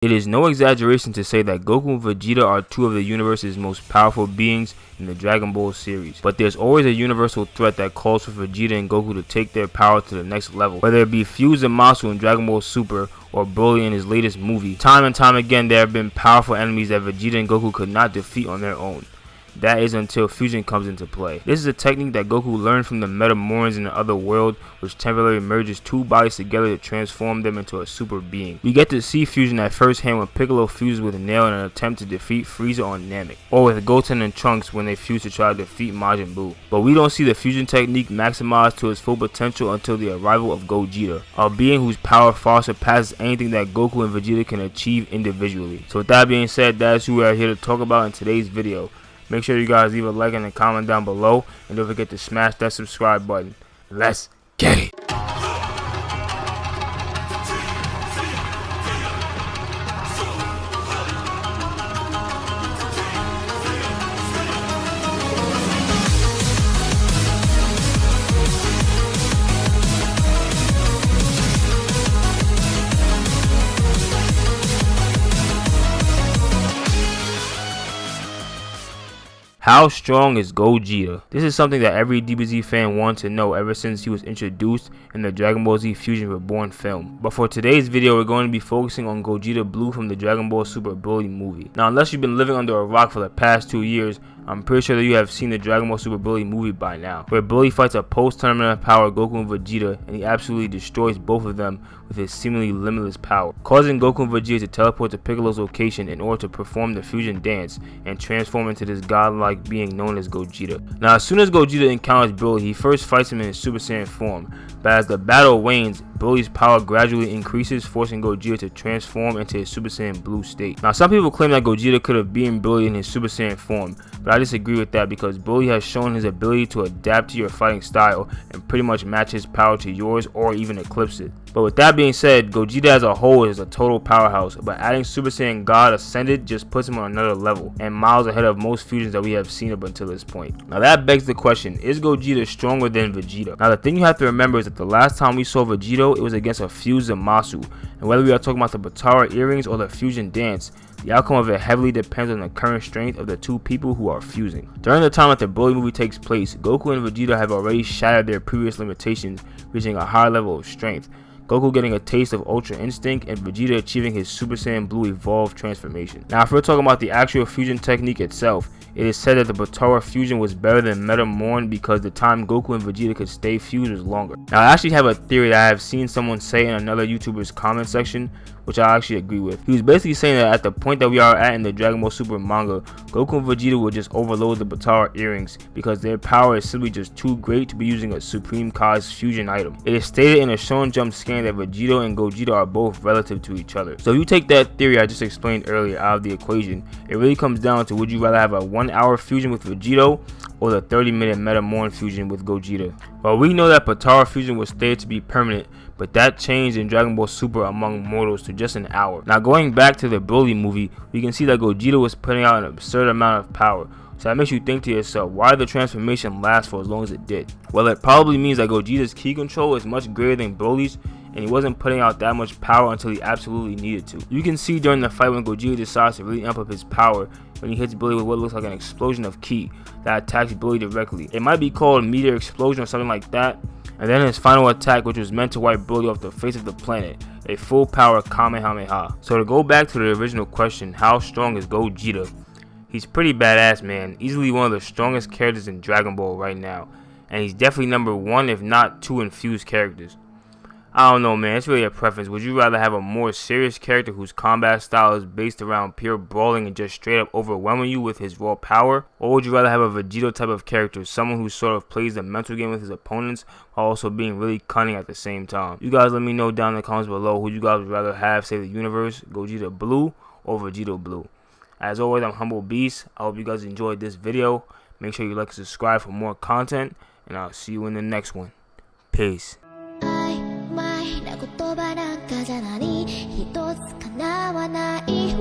It is no exaggeration to say that Goku and Vegeta are two of the universe's most powerful beings in the Dragon Ball series. But there's always a universal threat that calls for Vegeta and Goku to take their power to the next level. Whether it be Fuse and Masu in Dragon Ball Super or Broly in his latest movie, time and time again there have been powerful enemies that Vegeta and Goku could not defeat on their own. That is until fusion comes into play. This is a technique that Goku learned from the Metamorphs in the other world, which temporarily merges two bodies together to transform them into a super being. We get to see fusion at first hand when Piccolo fuses with Nail in an attempt to defeat Frieza or Namek, or with Goten and Trunks when they fuse to try to defeat Majin Buu. But we don't see the fusion technique maximized to its full potential until the arrival of Gogeta, a being whose power far surpasses anything that Goku and Vegeta can achieve individually. So with that being said, that is who we are here to talk about in today's video. Make sure you guys leave a like and a comment down below, and don't forget to smash that subscribe button. Let's get it! How strong is Gogeta? This is something that every DBZ fan wants to know ever since he was introduced in the Dragon Ball Z Fusion Reborn film. But for today's video, we're going to be focusing on Gogeta Blue from the Dragon Ball Super Broly movie. Now, unless you've been living under a rock for the past 2 years, I'm pretty sure that you have seen the Dragon Ball Super Broly movie by now, where Broly fights a post-tournament of power Goku and Vegeta, and he absolutely destroys both of them with his seemingly limitless power, causing Goku and Vegeta to teleport to Piccolo's location in order to perform the fusion dance and transform into this godlike being known as Gogeta. Now, as soon as Gogeta encounters Broly, he first fights him in his Super Saiyan form, but as the battle wanes, Broly's power gradually increases, forcing Gogeta to transform into his Super Saiyan Blue state. Now, some people claim that Gogeta could have beaten Broly in his Super Saiyan form, but I disagree with that because Broly has shown his ability to adapt to your fighting style and pretty much match his power to yours or even eclipse it. But with that being said, Gogeta as a whole is a total powerhouse, but adding Super Saiyan God Ascended just puts him on another level and miles ahead of most fusions that we have seen up until this point. Now that begs the question, is Gogeta stronger than Vegeta? Now the thing you have to remember is that the last time we saw Vegeta, it was against a Fuse Zamasu, and whether we are talking about the Batara earrings or the fusion dance, the outcome of it heavily depends on the current strength of the two people who are fusing. During the time that the Broly movie takes place, Goku and Vegeta have already shattered their previous limitations, reaching a high level of strength. Goku getting a taste of Ultra Instinct and Vegeta achieving his Super Saiyan Blue Evolved transformation. Now if we're talking about the actual fusion technique itself, it is said that the Batara fusion was better than Metamorph because the time Goku and Vegeta could stay fused was longer. Now I actually have a theory that I have seen someone say in another YouTuber's comment section, which I actually agree with. He was basically saying that at the point that we are at in the Dragon Ball Super manga, Goku and Vegeta will just overload the Batara earrings because their power is simply just too great to be using a Supreme Kai's fusion item. It is stated in a Shonen Jump scan that Vegeta and Gogeta are both relative to each other. So if you take that theory I just explained earlier out of the equation, it really comes down to would you rather have a 1-hour fusion with Vegeta or the 30-minute Metamorph fusion with Gogeta. Well, we know that Batara fusion was stated to be permanent, but that changed in Dragon Ball Super among mortals to just an hour. Now going back to the Broly movie, we can see that Gogeta was putting out an absurd amount of power. So that makes you think to yourself, why did the transformation last for as long as it did? Well, it probably means that Gogeta's ki control is much greater than Broly's, and he wasn't putting out that much power until he absolutely needed to. You can see during the fight when Gogeta decides to really amp up his power when he hits Broly with what looks like an explosion of ki that attacks Broly directly. It might be called Meteor Explosion or something like that. And then his final attack, which was meant to wipe Broly off the face of the planet, a full power Kamehameha. So to go back to the original question, how strong is Gogeta? He's pretty badass, man. Easily one of the strongest characters in Dragon Ball right now. And he's definitely number 1 if not 2 infused characters. I don't know, man, it's really a preference. Would you rather have a more serious character whose combat style is based around pure brawling and just straight up overwhelming you with his raw power? Or would you rather have a Vegeta type of character, someone who sort of plays the mental game with his opponents while also being really cunning at the same time? You guys let me know down in the comments below who you guys would rather have save the universe, Gogeta Blue or Vegeta Blue. As always, I'm Humble Beast. I hope you guys enjoyed this video. Make sure you like and subscribe for more content, and I'll see you in the next one. Peace. 言葉なんかじゃ何一つ叶わない